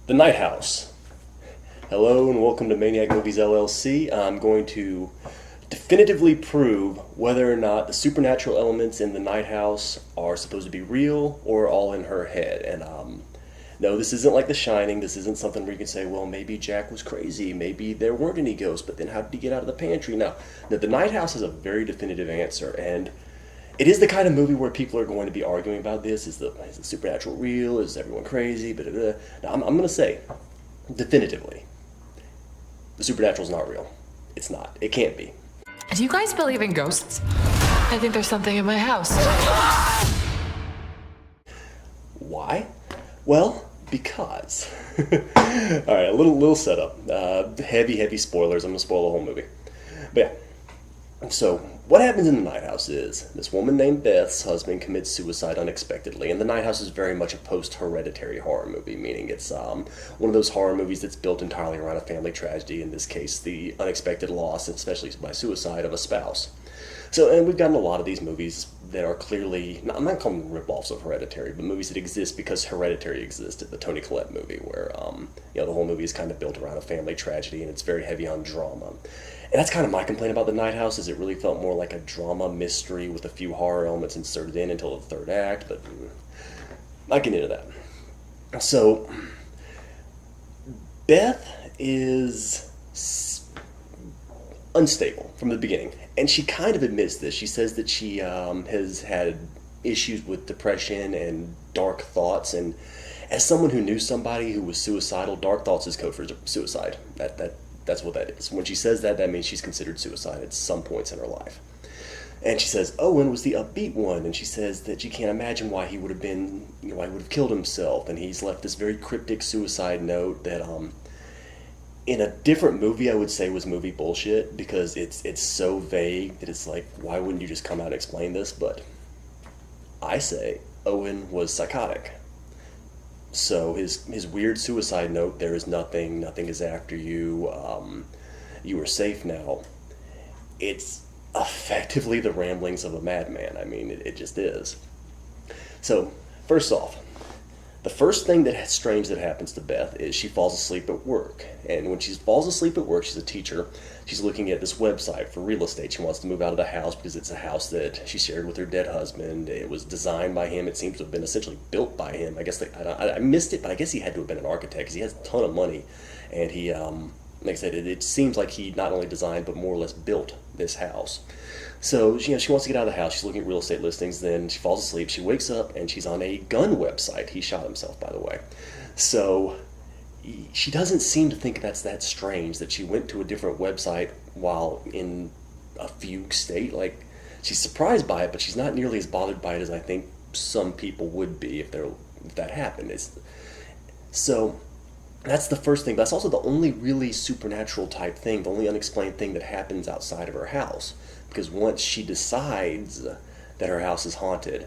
The Night House. Hello and welcome to Maniac Movies LLC. I'm going to definitively prove whether or not the supernatural elements in The Night House are supposed to be real or all in her head. And no, this isn't like The Shining. This isn't something where you can say, well, maybe Jack was crazy. Maybe there weren't any ghosts, but then how did he get out of the pantry? No, The Night House has a very definitive answer, and it is the kind of movie where people are going to be arguing about this. Is the supernatural real? Is everyone crazy? Now, I'm going to say, definitively, the supernatural is not real. It's not. It can't be. Do you guys believe in ghosts? I think there's something in my house. Why? Well, because. All right, a little setup. Heavy spoilers. I'm going to spoil the whole movie. But yeah. So, what happens in The Night House is, this woman named Beth's husband commits suicide unexpectedly, and The Night House is very much a post-hereditary horror movie, meaning it's one of those horror movies that's built entirely around a family tragedy, in this case, the unexpected loss, especially by suicide, of a spouse. So, and we've gotten a lot of these movies that are clearly, I'm not calling them rip-offs of Hereditary, but movies that exist because Hereditary existed, the Toni Collette movie, where, the whole movie is kind of built around a family tragedy, and it's very heavy on drama. And that's kind of my complaint about The Night House, is it really felt more like a drama mystery with a few horror elements inserted in until the third act, but I can get into that. So, Beth is unstable from the beginning, and she kind of admits this. She says that she has had issues with depression and dark thoughts, and as someone who knew somebody who was suicidal, dark thoughts is code for suicide. That's what that is. When she says that, that means she's considered suicide at some points in her life. And she says Owen was the upbeat one, and she says that she can't imagine why he would have been, why he would have killed himself, and he's left this very cryptic suicide note that, in a different movie I would say was movie bullshit, because it's so vague that it's like, why wouldn't you just come out and explain this? But I say Owen was psychotic. So his weird suicide note, there is nothing is after you, you are safe now, it's effectively the ramblings of a madman. I mean, it just is. So, first off, the first thing that's strange that happens to Beth is she falls asleep at work. And when she falls asleep at work, she's a teacher. She's looking at this website for real estate. She wants to move out of the house because it's a house that she shared with her dead husband. It was designed by him. It seems to have been essentially built by him. I guess I missed it, but I guess he had to have been an architect because he has a ton of money. And he, like I said, it seems like he not only designed but more or less built this house. So, she wants to get out of the house. She's looking at real estate listings. Then she falls asleep. She wakes up, and she's on a gun website. He shot himself, by the way. So, she doesn't seem to think that's that strange, that she went to a different website while in a fugue state. Like, she's surprised by it, but she's not nearly as bothered by it as I think some people would be if that happened. So, that's the first thing. But that's also the only really supernatural type thing, the only unexplained thing that happens outside of her house. Because once she decides that her house is haunted,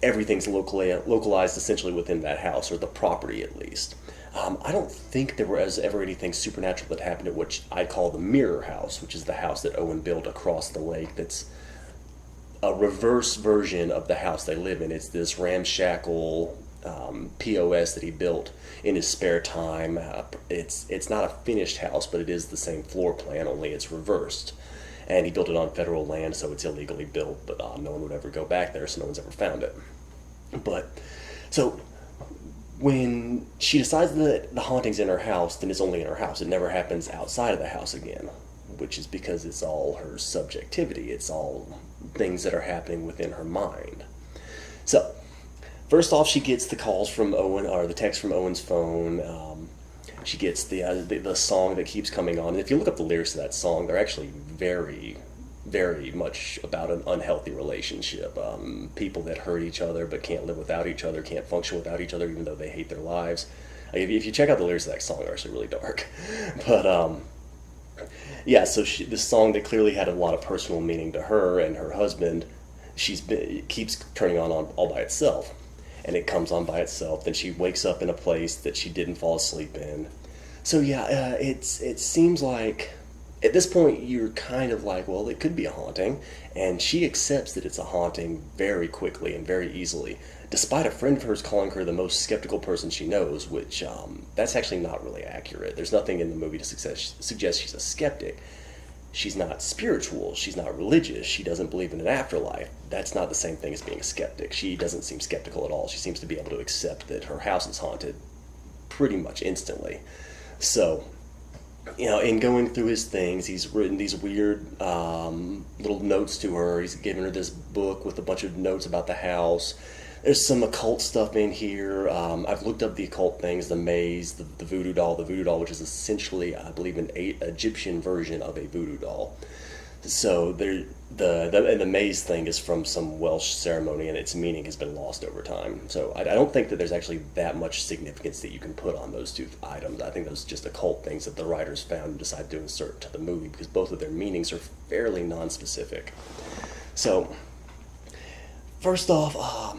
everything's localized essentially within that house, or the property at least. I don't think there was ever anything supernatural that happened at what I call the Mirror House, which is the house that Owen built across the lake that's a reverse version of the house they live in. It's this ramshackle POS that he built in his spare time. It's not a finished house, but it is the same floor plan, only it's reversed. And he built it on federal land, so it's illegally built, but no one would ever go back there, so no one's ever found it. But, so, when she decides that the haunting's in her house, then it's only in her house. It never happens outside of the house again, which is because it's all her subjectivity. It's all things that are happening within her mind. So, first off, she gets the calls from Owen, or the text from Owen's phone. She gets the song that keeps coming on. And if you look up the lyrics to that song, they're actually very, very much about an unhealthy relationship. People that hurt each other but can't live without each other, can't function without each other even though they hate their lives. If you check out the lyrics of that song, they're actually really dark. But, yeah, so this song that clearly had a lot of personal meaning to her and her husband, it keeps turning on all by itself. And it comes on by itself. Then she wakes up in a place that she didn't fall asleep in. So yeah, it seems like at this point you're kind of like, well, it could be a haunting, and she accepts that it's a haunting very quickly and very easily. despite a friend of hers calling her the most skeptical person she knows, which that's actually not really accurate. There's nothing in the movie to suggest she's a skeptic. She's not spiritual, she's not religious, she doesn't believe in an afterlife. That's not the same thing as being a skeptic. She doesn't seem skeptical at all. She seems to be able to accept that her house is haunted pretty much instantly. So, in going through his things, he's written these weird little notes to her. He's given her this book with a bunch of notes about the house. There's some occult stuff in here. I've looked up the occult things, the maze, the voodoo doll, which is essentially, I believe, an Egyptian version of a voodoo doll. So the maze thing is from some Welsh ceremony, and its meaning has been lost over time. So I don't think that there's actually that much significance that you can put on those two items. I think those are just occult things that the writers found and decided to insert to the movie because both of their meanings are fairly non-specific. So, first off,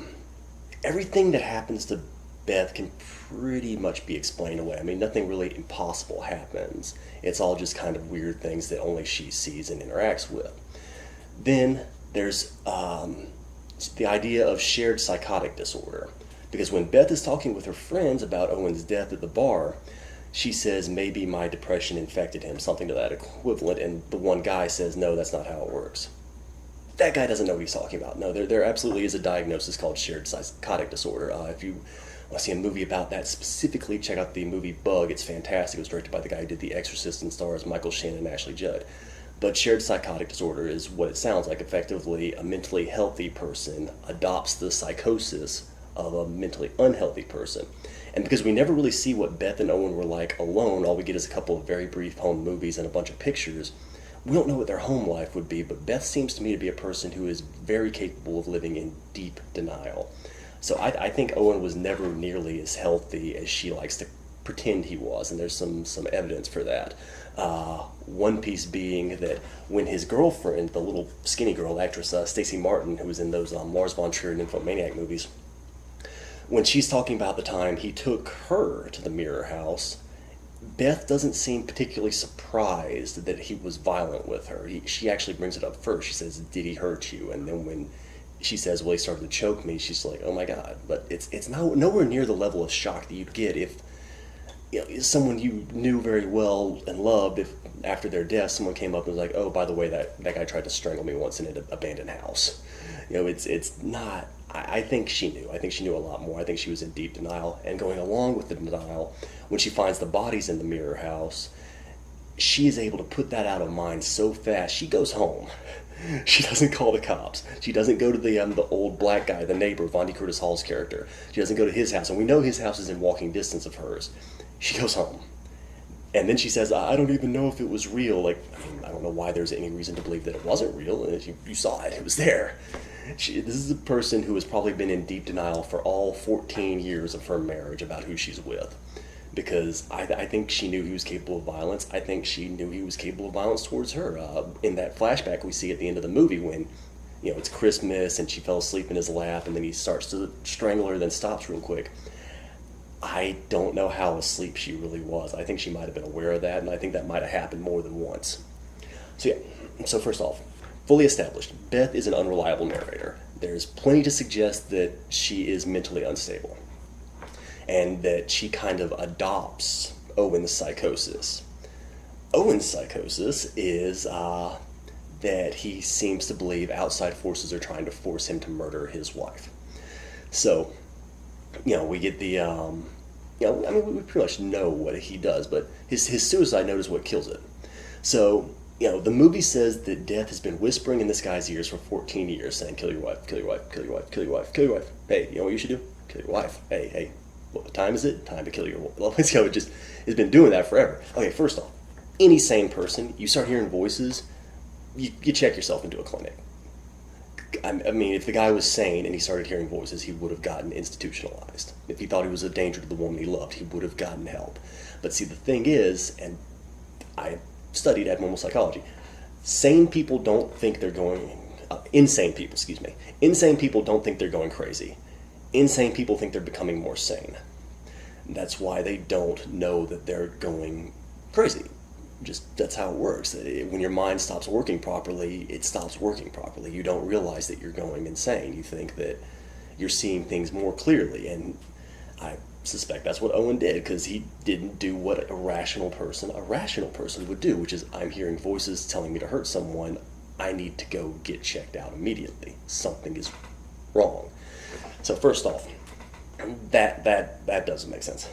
everything that happens to Beth can pretty much be explained away. I mean, nothing really impossible happens. It's all just kind of weird things that only she sees and interacts with. Then there's the idea of shared psychotic disorder. Because when Beth is talking with her friends about Owen's death at the bar, she says maybe my depression infected him, something to that equivalent, and the one guy says, no, that's not how it works. That guy doesn't know what he's talking about. No, there absolutely is a diagnosis called shared psychotic disorder. If you want to see a movie about that specifically, check out the movie Bug. It's fantastic. It was directed by the guy who did The Exorcist and stars Michael Shannon and Ashley Judd. But shared psychotic disorder is what it sounds like. Effectively, a mentally healthy person adopts the psychosis of a mentally unhealthy person. And because we never really see what Beth and Owen were like alone, all we get is a couple of very brief home movies and a bunch of pictures. We don't know what their home life would be, but Beth seems to me to be a person who is very capable of living in deep denial. So I think Owen was never nearly as healthy as she likes to pretend he was, and there's some evidence for that. One piece being that when his girlfriend, the little skinny girl actress Stacey Martin, who was in those Lars von Trier Nymphomaniac movies, when she's talking about the time he took her to the Mirror House, Beth doesn't seem particularly surprised that he was violent with her. She actually brings it up first. She says, did he hurt you? And then when she says, well, he started to choke me, she's like, oh my God. But it's nowhere near the level of shock that you'd get if someone you knew very well and loved, if after their death, someone came up and was like, oh, by the way, that guy tried to strangle me once in an abandoned house. It's not... I think she knew. I think she knew a lot more. I think she was in deep denial. And going along with the denial, when she finds the bodies in the Mirror House, she is able to put that out of mind so fast. She goes home. She doesn't call the cops. She doesn't go to the old black guy, the neighbor, Vondy Curtis Hall's character. She doesn't go to his house. And we know his house is in walking distance of hers. She goes home. And then she says, I don't even know if it was real. I don't know why there's any reason to believe that it wasn't real. And you saw it. It was there. This is a person who has probably been in deep denial for all 14 years of her marriage about who she's with. Because I think she knew he was capable of violence. I think she knew he was capable of violence towards her. In that flashback we see at the end of the movie when, it's Christmas and she fell asleep in his lap and then he starts to strangle her, then stops real quick. I don't know how asleep she really was. I think she might have been aware of that, and I think that might have happened more than once. So first off, fully established, Beth is an unreliable narrator. There's plenty to suggest that she is mentally unstable, and that she kind of adopts Owen's psychosis. Owen's psychosis is that he seems to believe outside forces are trying to force him to murder his wife. So, we get the, we pretty much know what he does, but his suicide note is what kills it. So, the movie says that death has been whispering in this guy's ears for 14 years, saying, kill your wife, kill your wife, kill your wife, kill your wife, kill your wife. Hey, you know what you should do? Kill your wife. Hey, what time is it? Time to kill your wife. It just has been doing that forever. Okay, first off, any sane person, you start hearing voices, you check yourself into a clinic. I mean, if the guy was sane and he started hearing voices, he would have gotten institutionalized. If he thought he was a danger to the woman he loved, he would have gotten help. But see, the thing is, and I studied abnormal psychology, insane people don't think they're going crazy. Insane people think they're becoming more sane. That's why they don't know that they're going crazy. Just that's how it works. When your mind stops working properly, it stops working properly. You don't realize that you're going insane. You think that you're seeing things more clearly. And I suspect that's what Owen did, because he didn't do what a rational person would do, which is, I'm hearing voices telling me to hurt someone. I need to go get checked out immediately. Something is wrong. So first off, that doesn't make sense.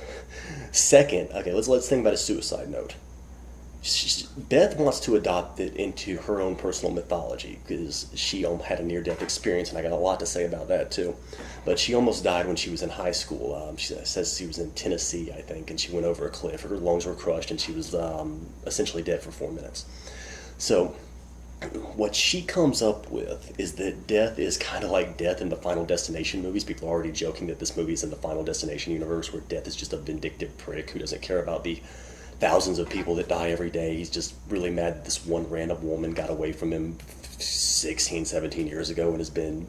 Second, okay, let's think about a suicide note. Beth wants to adopt it into her own personal mythology, because she had a near-death experience, and I got a lot to say about that too. But she almost died when she was in high school. She says she was in Tennessee, I think, and she went over a cliff. Her lungs were crushed, and she was essentially dead for 4 minutes. So what she comes up with is that death is kind of like death in the Final Destination movies. People are already joking that this movie is in the Final Destination universe, where death is just a vindictive prick who doesn't care about the thousands of people that die every day. He's just really mad that this one random woman got away from him 16, 17 years ago and has been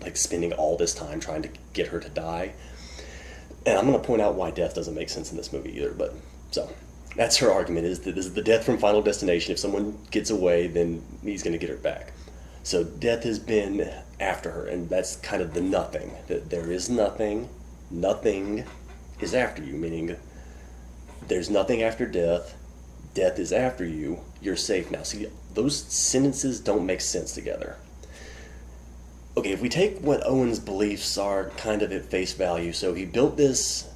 like spending all this time trying to get her to die. And I'm going to point out why death doesn't make sense in this movie either. But so that's her argument, is that this is the death from Final Destination. If someone gets away, then he's going to get her back. So death has been after her, and that's kind of the nothing. That there is nothing is after you, meaning there's nothing after death. Death is after you. You're safe now. See, those sentences don't make sense together. Okay, if we take what Owen's beliefs are kind of at face value, so he built this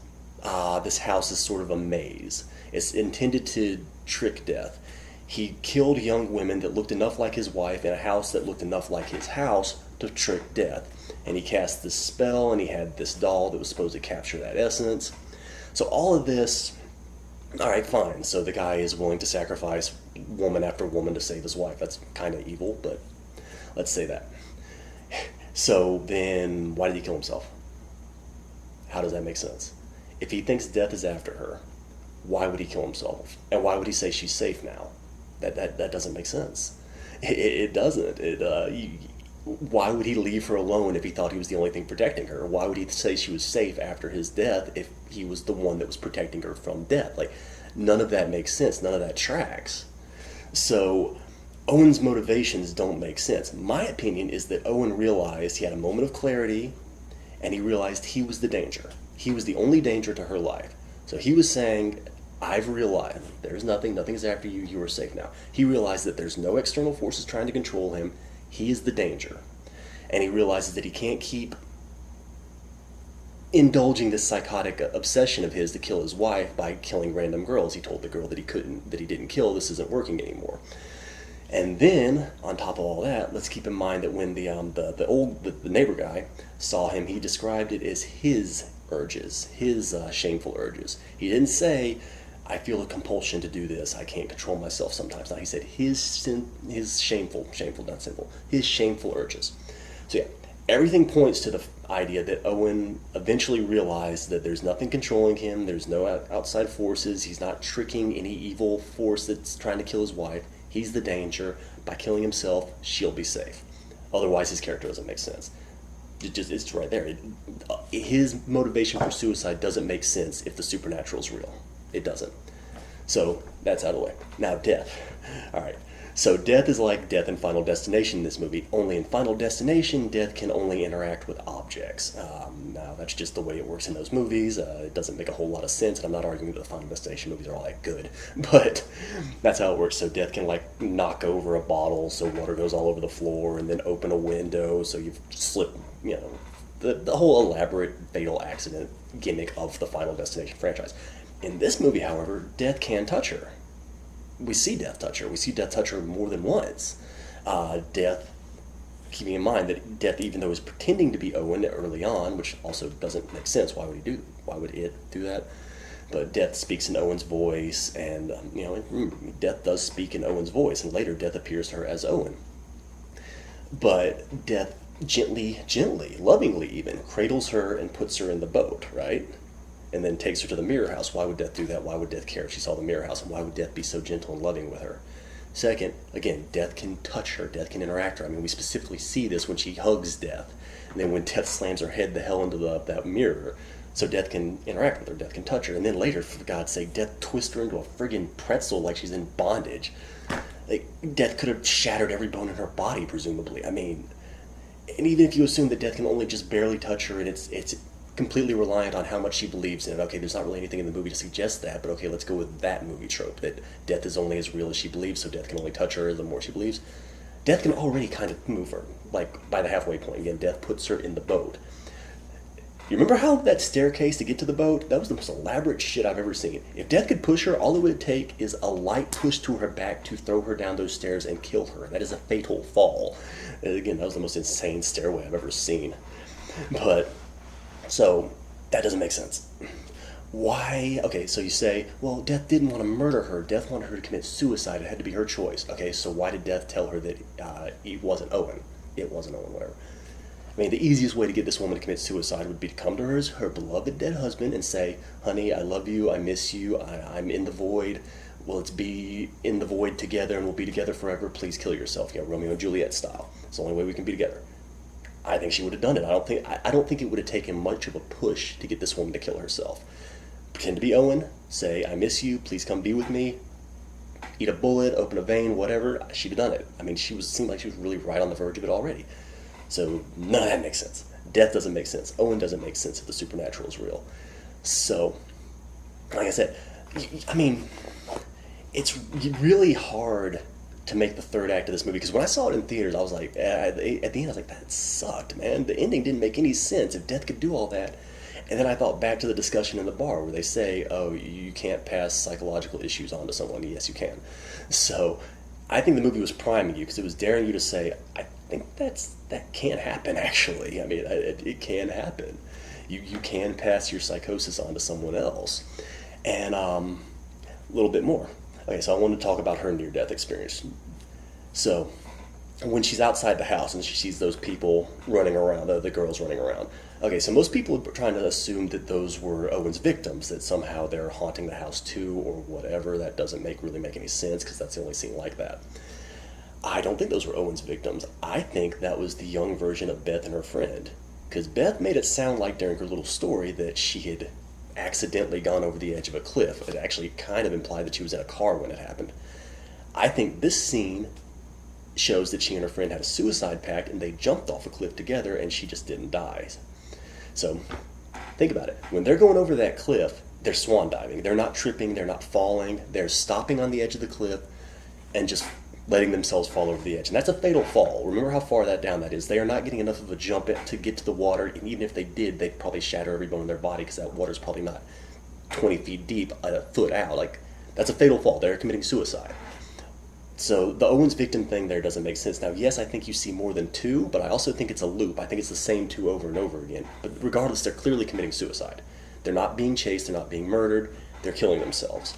house as sort of a maze. It's intended to trick death. He killed young women that looked enough like his wife in a house that looked enough like his house to trick death. And he cast this spell, and he had this doll that was supposed to capture that essence. So all of this, all right, fine. So the guy is willing to sacrifice woman after woman to save his wife. That's kind of evil, but let's say that. So then why did he kill himself? How does that make sense? If he thinks death is after her, why would he kill himself? And why would he say she's safe now? That doesn't make sense. It doesn't. Why would he leave her alone if he thought he was the only thing protecting her? Why would he say she was safe after his death if he was the one that was protecting her from death? Like, none of that makes sense. None of that tracks. So Owen's motivations don't make sense. My opinion is that Owen realized he had a moment of clarity, and he realized he was the danger. He was the only danger to her life. So he was saying, I've realized there's nothing is after you, you are safe now. He realized that there's no external forces trying to control him. He is the danger. And he realizes that he can't keep indulging this psychotic obsession of his to kill his wife by killing random girls. He told the girl that he didn't kill, this isn't working anymore. And then, on top of all that, let's keep in mind that when the neighbor guy saw him, he described it as his urges, his shameful urges. He didn't say, I feel a compulsion to do this, I can't control myself sometimes. Now, he said his shameful, not sinful, his shameful urges. So yeah, everything points to the idea that Owen eventually realized that there's nothing controlling him, there's no outside forces, he's not tricking any evil force that's trying to kill his wife. He's the danger. By killing himself, she'll be safe. Otherwise, his character doesn't make sense. It's right there. His motivation for suicide doesn't make sense if the supernatural is real. It doesn't. So that's out of the way. Now, death. All right. So death is like death in Final Destination in this movie. Only in Final Destination, death can only interact with objects. Now, that's just the way it works in those movies. It doesn't make a whole lot of sense, and I'm not arguing that the Final Destination movies are all that good. But that's how it works. So death can, like, knock over a bottle so water goes all over the floor, and then open a window so you've slipped, the whole elaborate fatal accident gimmick of the Final Destination franchise. In this movie, however, death can touch her. We see death touch her. We see death touch her more than once. Death, keeping in mind that death, even though is pretending to be Owen early on, which also doesn't make sense. Why would it do that? But death speaks in Owen's voice, and death does speak in Owen's voice, and later death appears to her as Owen. But death gently, lovingly even, cradles her and puts her in the boat, right? And then takes her to the mirror house. Why would death do that? Why would death care if she saw the mirror house? And why would death be so gentle and loving with her? Second, again, death can touch her. Death can interact with her. I mean, we specifically see this when she hugs death. And then when death slams her head the hell into that mirror. So death can interact with her. Death can touch her. And then later, for God's sake, death twists her into a friggin' pretzel like she's in bondage. Like, death could have shattered every bone in her body, presumably. I mean, And even if you assume that death can only just barely touch her, and it's completely reliant on how much she believes in it. Okay, there's not really anything in the movie to suggest that, but okay, let's go with that movie trope, that death is only as real as she believes, so death can only touch her the more she believes. Death can already kind of move her, like by the halfway point. Again, death puts her in the boat. You remember how that staircase to get to the boat, that was the most elaborate shit I've ever seen. If death could push her, all it would take is a light push to her back to throw her down those stairs and kill her. That is a fatal fall. And again, that was the most insane stairway I've ever seen. But, so, that doesn't make sense. Why? Okay, so you say, well, Death didn't want to murder her. Death wanted her to commit suicide. It had to be her choice. Okay, so why did Death tell her that it wasn't Owen? It wasn't Owen, whatever. I mean, the easiest way to get this woman to commit suicide would be to come to her beloved dead husband and say, honey, I love you, I miss you, I'm in the void. Well, let's be in the void together and we'll be together forever. Please kill yourself, Romeo and Juliet style. It's the only way we can be together. I think she would have done it. I don't think it would have taken much of a push to get this woman to kill herself. Pretend to be Owen, say, I miss you, please come be with me, eat a bullet, open a vein, whatever. She'd have done it. I mean, seemed like she was really right on the verge of it already. So none of that makes sense. Death doesn't make sense. Owen doesn't make sense if the supernatural is real. So, like I said, I mean, it's really hard to make the third act of this movie, because when I saw it in theaters, I was like, at the end, I was like, that sucked, man. The ending didn't make any sense if Death could do all that. And then I thought back to the discussion in the bar where they say, oh, you can't pass psychological issues on to someone. Yes, you can. So I think the movie was priming you, because it was daring you to say, I think that can't happen, actually. I mean, it can happen. You can pass your psychosis on to someone else. And a little bit more. Okay, so I want to talk about her near-death experience. So when she's outside the house and she sees those people running around, the girls running around. Okay, so most people are trying to assume that those were Owen's victims, that somehow they're haunting the house too, or whatever. That doesn't really make any sense, because that's the only scene like that. I don't think those were Owen's victims. I think that was the young version of Beth and her friend. Because Beth made it sound like during her little story that she had accidentally gone over the edge of a cliff. It actually kind of implied that she was in a car when it happened. I think this scene shows that she and her friend had a suicide pact and they jumped off a cliff together and she just didn't die. So, think about it. When they're going over that cliff, they're swan diving. They're not tripping, they're not falling. They're stopping on the edge of the cliff and just letting themselves fall over the edge. And that's a fatal fall. Remember how far down that is. They are not getting enough of a jump to get to the water, and even if they did, they'd probably shatter every bone in their body, because that water's probably not 20 feet deep, a foot out. Like, that's a fatal fall. They're committing suicide. So the Owen's victim thing there doesn't make sense. Now, yes, I think you see more than two, but I also think it's a loop. I think it's the same two over and over again. But regardless, they're clearly committing suicide. They're not being chased, they're not being murdered, they're killing themselves.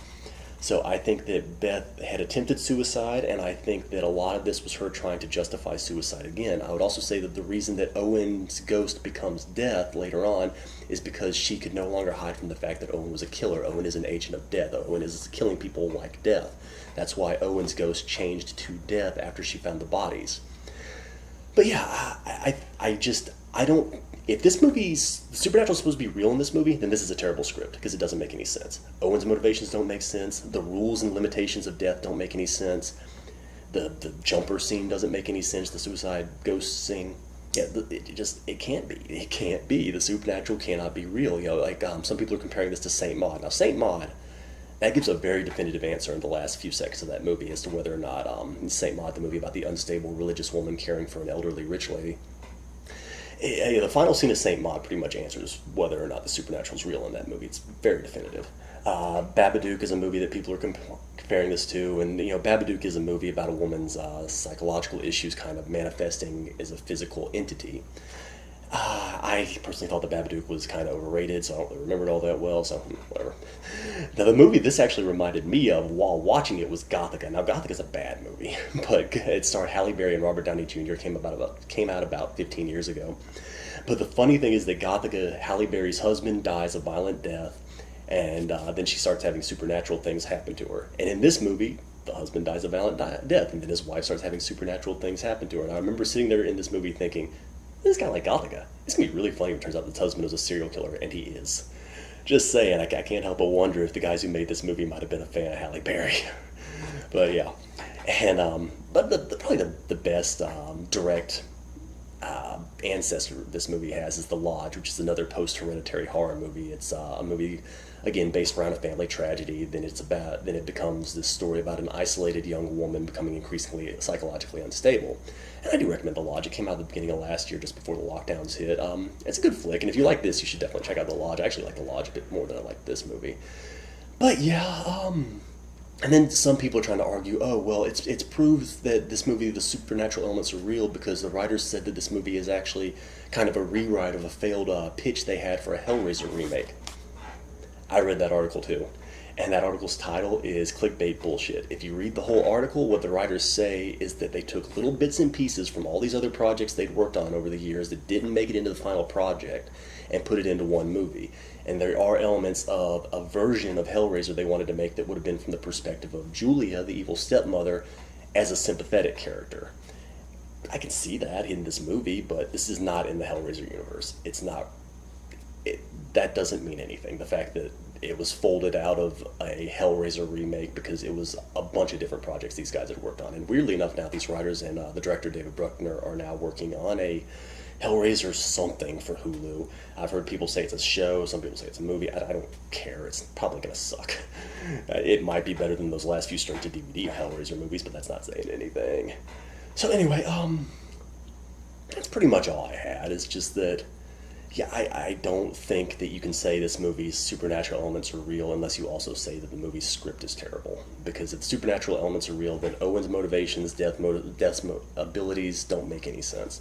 So I think that Beth had attempted suicide, and I think that a lot of this was her trying to justify suicide again. I would also say that the reason that Owen's ghost becomes Death later on is because she could no longer hide from the fact that Owen was a killer. Owen is an agent of death. Owen is killing people like Death. That's why Owen's ghost changed to Death after she found the bodies. But yeah, I don't... If this movie's... The supernatural is supposed to be real in this movie, then this is a terrible script, because it doesn't make any sense. Owen's motivations don't make sense. The rules and limitations of Death don't make any sense. The jumper scene doesn't make any sense. The suicide ghost scene... Yeah, it can't be. It can't be. The supernatural cannot be real. Some people are comparing this to Saint Maud. Now, Saint Maud, that gives a very definitive answer in the last few seconds of that movie as to whether or not Saint Maud, the movie about the unstable religious woman caring for an elderly rich lady, the final scene of Saint Maud pretty much answers whether or not the supernatural is real in that movie. It's very definitive. Babadook is a movie that people are comparing this to, and Babadook is a movie about a woman's psychological issues kind of manifesting as a physical entity. I personally thought the Babadook was kind of overrated, so I don't really remember it all that well, so whatever. Now, the movie this actually reminded me of while watching it was Gothika. Now, Gothika's a bad movie, but it starred Halle Berry and Robert Downey Jr. Came out about 15 years ago. But the funny thing is that Gothika, Halle Berry's husband, dies a violent death, and then she starts having supernatural things happen to her. And in this movie, the husband dies a violent death, and then his wife starts having supernatural things happen to her. And I remember sitting there in this movie thinking, this is kind of like Gothika. It's going to be really funny when it turns out that his husband was a serial killer, and he is. Just saying, I can't help but wonder if the guys who made this movie might have been a fan of Halle Berry. But yeah. And, probably the best direct ancestor this movie has is The Lodge, which is another post-Hereditary horror movie. It's a movie, again, based around a family tragedy. Then it becomes this story about an isolated young woman becoming increasingly psychologically unstable. And I do recommend The Lodge. It came out at the beginning of last year, just before the lockdowns hit. It's a good flick, and if you like this, you should definitely check out The Lodge. I actually like The Lodge a bit more than I like this movie. But yeah, and then some people are trying to argue, oh, well, it's proved that this movie, the supernatural elements are real because the writers said that this movie is actually kind of a rewrite of a failed pitch they had for a Hellraiser remake. I read that article too. And that article's title is clickbait bullshit. If you read the whole article, what the writers say is that they took little bits and pieces from all these other projects they'd worked on over the years that didn't make it into the final project and put it into one movie. And there are elements of a version of Hellraiser they wanted to make that would have been from the perspective of Julia, the evil stepmother, as a sympathetic character. I can see that in this movie, but this is not in the Hellraiser universe. It's not. That doesn't mean anything. The fact that it was folded out of a Hellraiser remake because it was a bunch of different projects these guys had worked on. And weirdly enough, now these writers and the director, David Bruckner, are now working on a Hellraiser something for Hulu. I've heard people say it's a show, some people say it's a movie. I don't care. It's probably going to suck. It might be better than those last few straight-to-DVD Hellraiser movies, but that's not saying anything. So anyway, that's pretty much all I had. It's just that, yeah, I don't think that you can say this movie's supernatural elements are real unless you also say that the movie's script is terrible. Because if the supernatural elements are real, then Owen's motivations, Death's abilities don't make any sense.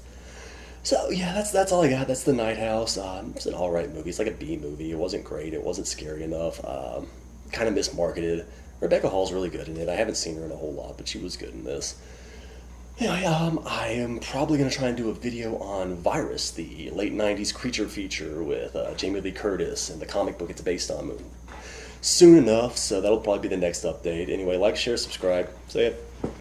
So yeah, that's all I got. That's The Night House. It's an alright movie. It's like a B movie. It wasn't great. It wasn't scary enough. Kind of mismarketed. Rebecca Hall's really good in it. I haven't seen her in a whole lot, but she was good in this. Anyway, I am probably going to try and do a video on Virus, the late 90s creature feature with Jamie Lee Curtis and the comic book it's based on soon enough, so that'll probably be the next update. Anyway, like, share, subscribe. See ya.